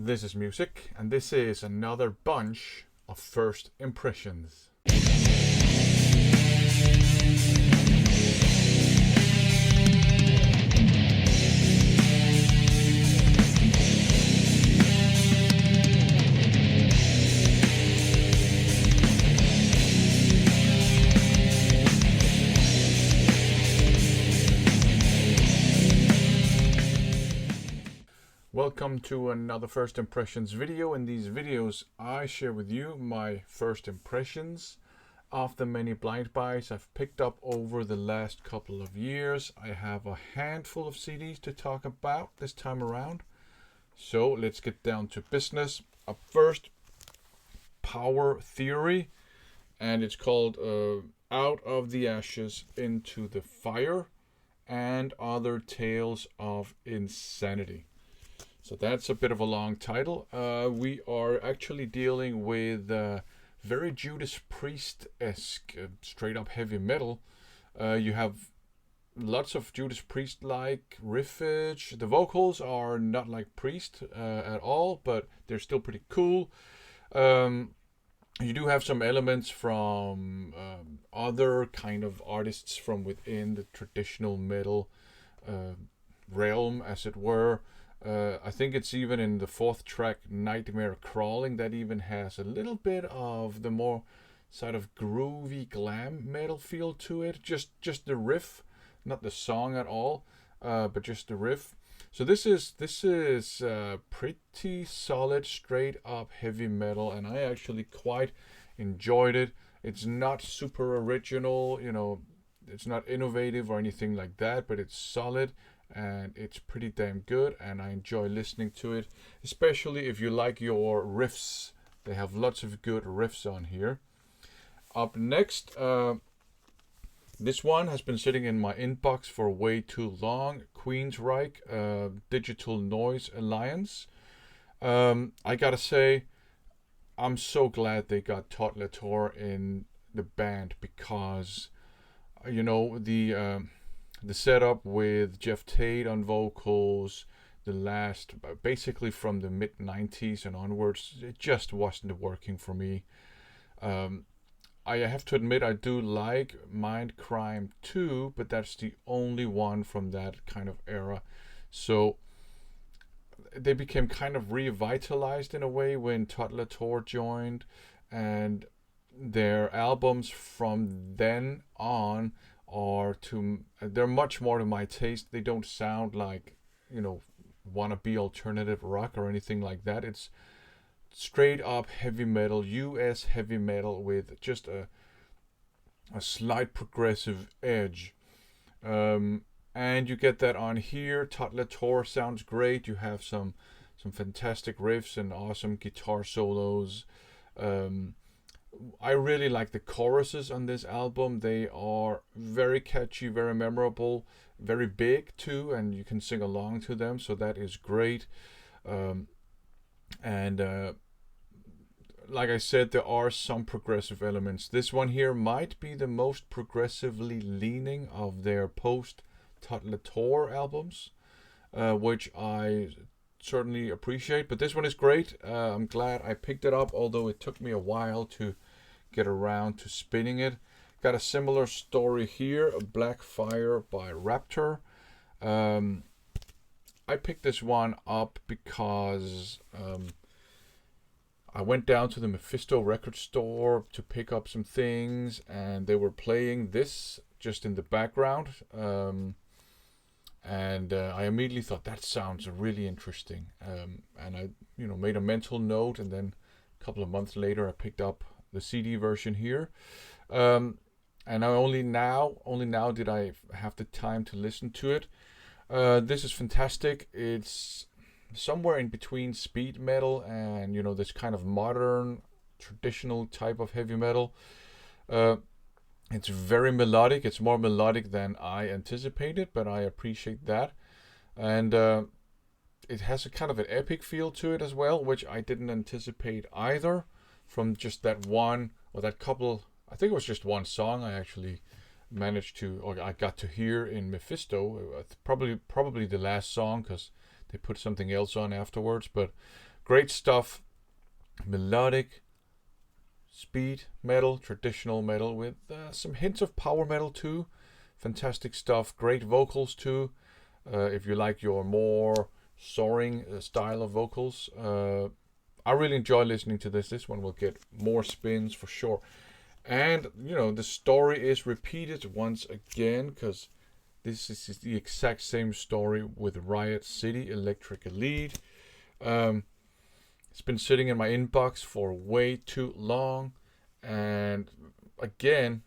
This is music, and this is another bunch of first impressions. Welcome to another first impressions video. In these videos I share with you my first impressions of the many blind buys I've picked up over the last couple of years. I have a handful of CDs to talk about this time around, so let's get down to business. Up first, Power Theory, and it's called Out of the Ashes into the Fire and Other Tales of Insanity. So that's a bit of a long title. We are actually dealing with very Judas Priest-esque, straight up heavy metal. You have lots of Judas Priest-like riffage. The vocals are not like Priest at all, but they're still pretty cool. You do have some elements from other kind of artists from within the traditional metal realm, as it were. I think it's even in the fourth track, Nightmare Crawling, that even has a little bit of the more sort of groovy glam metal feel to it. Just the riff, not the song at all, but just the riff. So this is pretty solid, straight up heavy metal, and I actually quite enjoyed it. It's not super original, it's not innovative or anything like that, but it's solid. And it's pretty damn good, and I enjoy listening to it, especially if you like your riffs. They have lots of good riffs on here. Up next, this one has been sitting in my inbox for way too long. Queensrÿche, Digital Noise Alliance. I gotta say, I'm so glad they got Todd Latour in the band, because the setup with Jeff Tate on vocals, basically from the mid-90s and onwards, it just wasn't working for me. I have to admit, I do like Mindcrime 2, but that's the only one from that kind of era. So they became kind of revitalized in a way when Todd Latour joined, and their albums from then on they're much more to my taste. They don't sound like wannabe alternative rock or anything like that. It's straight up heavy metal, US heavy metal with just a slight progressive edge, and you get that on here. Todd Latour sounds great. You have some fantastic riffs and awesome guitar solos. I really like the choruses on this album. They are very catchy, very memorable, very big too, and you can sing along to them, so that is great. Like I said, there are some progressive elements. This one here might be the most progressively leaning of their post-Todd Latour albums, which I certainly appreciate, but this one is great. I'm glad I picked it up, although it took me a while to get around to spinning it. Got a similar story here, Black Fire by Raptore. I picked this one up because I went down to the Mephisto record store to pick up some things, and they were playing this just in the background. And I immediately thought, that sounds really interesting, and I made a mental note, and then a couple of months later I picked up the CD version here, and only now did I have the time to listen to it. This is fantastic. It's somewhere in between speed metal and this kind of modern traditional type of heavy metal. It's very melodic. It's more melodic than I anticipated, but I appreciate that. And it has a kind of an epic feel to it as well, which I didn't anticipate either from just that one or that couple. I think it was just one song I actually I got to hear in Mephisto. Probably the last song, because they put something else on afterwards. But Great stuff. Melodic, speed metal, traditional metal with some hints of power metal too. Fantastic stuff. Great vocals too. If you like your more soaring style of vocals, I really enjoy listening to this. This one will get more spins for sure. And, you know, the story is repeated once again, because this is the exact same story with Riot City, Electric Elite. It's been sitting in my inbox for way too long. And again,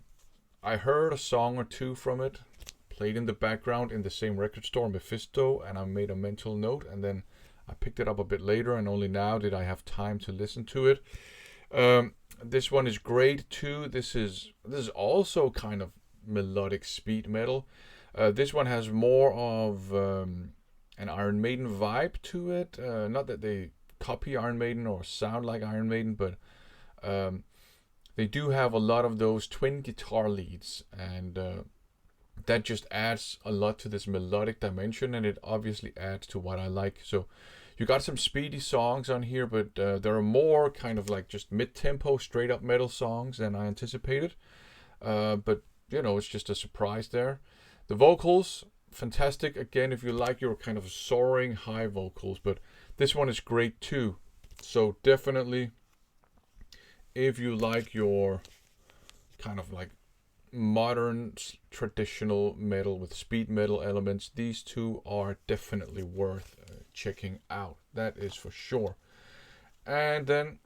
I heard a song or two from it, played in the background in the same record store, Mephisto, and I made a mental note, and then I picked it up a bit later, and only now did I have time to listen to it. This one is great too. This is also kind of melodic speed metal. This one has more of an Iron Maiden vibe to it. Not that they copy Iron Maiden or sound like Iron Maiden, but they do have a lot of those twin guitar leads, and that just adds a lot to this melodic dimension, and it obviously adds to what I like. So you got some speedy songs on here, but there are more kind of like just mid-tempo, straight-up metal songs than I anticipated. But, you know, it's just a surprise there. The vocals, fantastic. Again, if you like your kind of soaring high vocals, but this one is great too. So definitely, if you like your kind of like modern traditional metal with speed metal elements, these two are definitely worth checking out. That is for sure. And then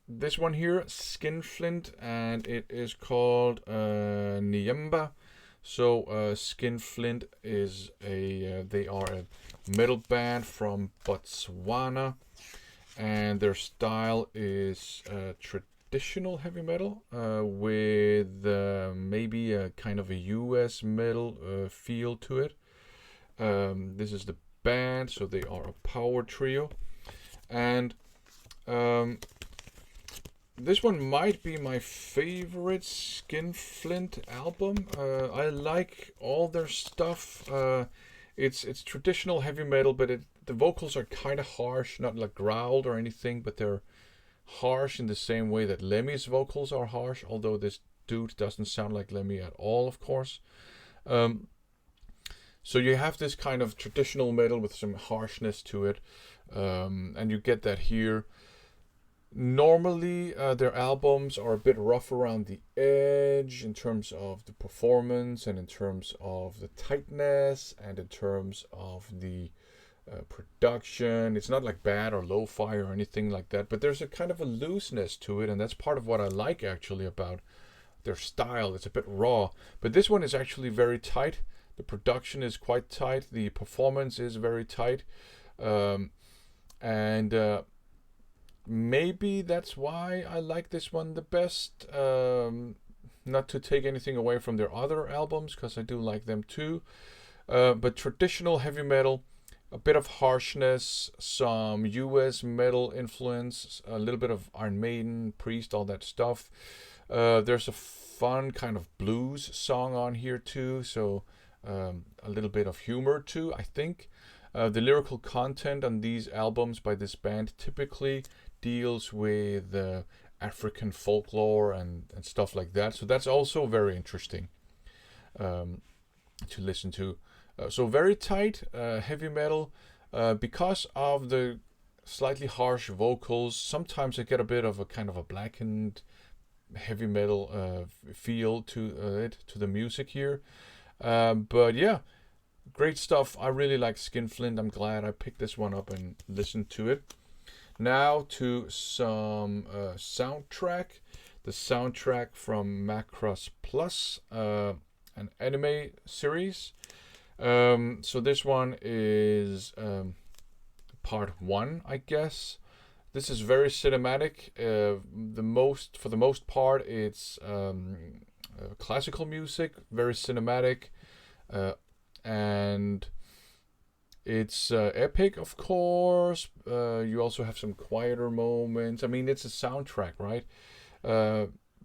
this one here, Skinflint, and it is called Nyemba. So Skinflint is they are a metal band from Botswana, and their style is traditional heavy metal with maybe a kind of a US metal feel to it. This is the band, so they are a power trio, and this one might be my favorite Skinflint album. I like all their stuff. It's traditional heavy metal, but the vocals are kind of harsh, not like growled or anything, but they're harsh in the same way that Lemmy's vocals are harsh, although this dude doesn't sound like Lemmy at all, of course. So you have this kind of traditional metal with some harshness to it, and you get that here. Normally, their albums are a bit rough around the edge in terms of the performance, and in terms of the tightness, and in terms of the production. It's not like bad or lo-fi or anything like that, but there's a kind of a looseness to it, and that's part of what I like actually about their style. It's a bit raw, but this one is actually very tight. The production is quite tight. The performance is very tight, and maybe that's why I like this one the best. Not to take anything away from their other albums, because I do like them too. But traditional heavy metal, a bit of harshness, some US metal influence, a little bit of Iron Maiden, Priest, all that stuff. There's a fun kind of blues song on here too, so a little bit of humor too, I think. The lyrical content on these albums by this band typically deals with African folklore and stuff like that. So that's also very interesting to listen to. So very tight heavy metal. Because of the slightly harsh vocals, sometimes I get a bit of a kind of a blackened heavy metal feel to it, to the music here. But yeah, great stuff. I really like Skinflint. I'm glad I picked this one up and listened to it. Now to some soundtrack. The soundtrack from Macross Plus, an anime series. So this one is part 1, I guess. This is very cinematic. For the most part, it's classical music, very cinematic, and it's epic, of course. You also have some quieter moments. I mean, it's a soundtrack, right?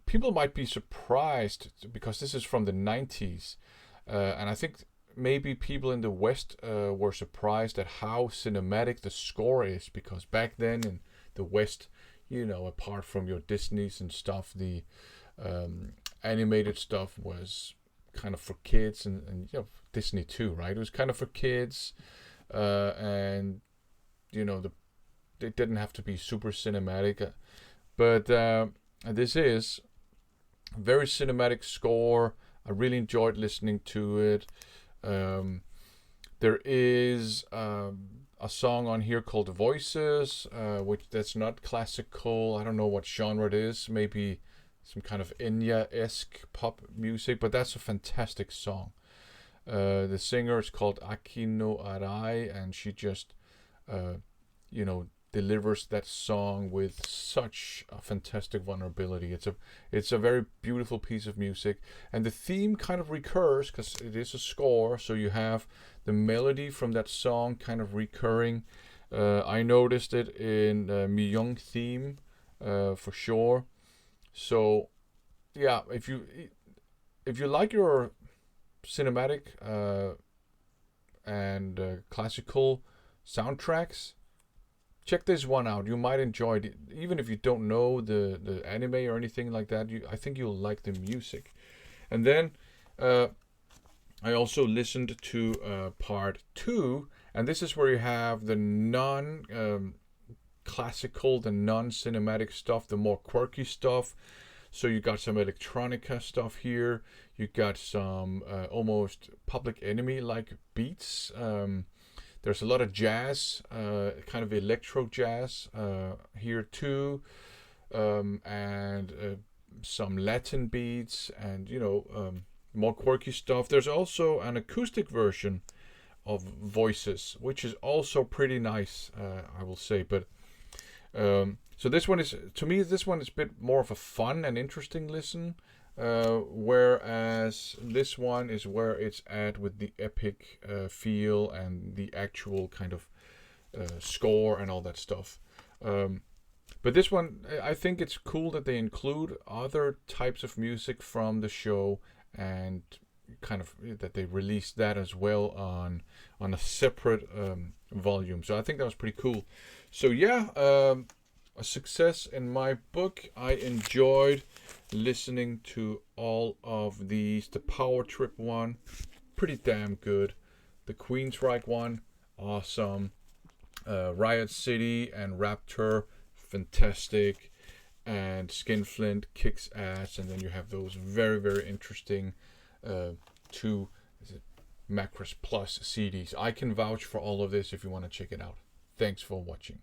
People might be surprised because this is from the 90s. And I think maybe people in the West were surprised at how cinematic the score is, because back then in the West, you know, apart from your Disneys and stuff, the animated stuff was kind of for kids, and you know, Disney too, right? It was kind of for kids, and you know, it didn't have to be super cinematic, but this is a very cinematic score. I really enjoyed listening to it. There is a song on here called Voices, which that's not classical. I don't know what genre it is. Maybe some kind of Enya-esque pop music, but that's a fantastic song. The singer is called Akino Arai, and she just, you know, delivers that song with such a fantastic vulnerability. It's a very beautiful piece of music, and the theme kind of recurs because it is a score. So you have the melody from that song kind of recurring. I noticed it in Miyong theme for sure. So yeah, if you like your cinematic and classical soundtracks, check this one out. You might enjoy it, even if you don't know the anime or anything like that. I think you'll like the music. And then I also listened to part 2, and this is where you have the non-classical, the non-cinematic stuff, the more quirky stuff. So you got some electronica stuff here. You got some almost Public Enemy-like beats. There's a lot of jazz, kind of electro jazz here too, and some Latin beats, and you know, more quirky stuff. There's also an acoustic version of Voices, which is also pretty nice, I will say. But so this one is, to me, this one is a bit more of a fun and interesting listen. Whereas this one is where it's at with the epic feel and the actual kind of score and all that stuff. But this one, I think it's cool that they include other types of music from the show, and kind of that they released that as well on a separate volume. So I think that was pretty cool. So yeah, a success in my book. I enjoyed listening to all of these. The Power Trip one, pretty damn good. The Queensrÿche one, awesome. Riot City and Raptore, fantastic. And Skinflint kicks ass. And then you have those very, very interesting 2 Macros Plus CDs. I can vouch for all of this if you want to check it out. Thanks for watching.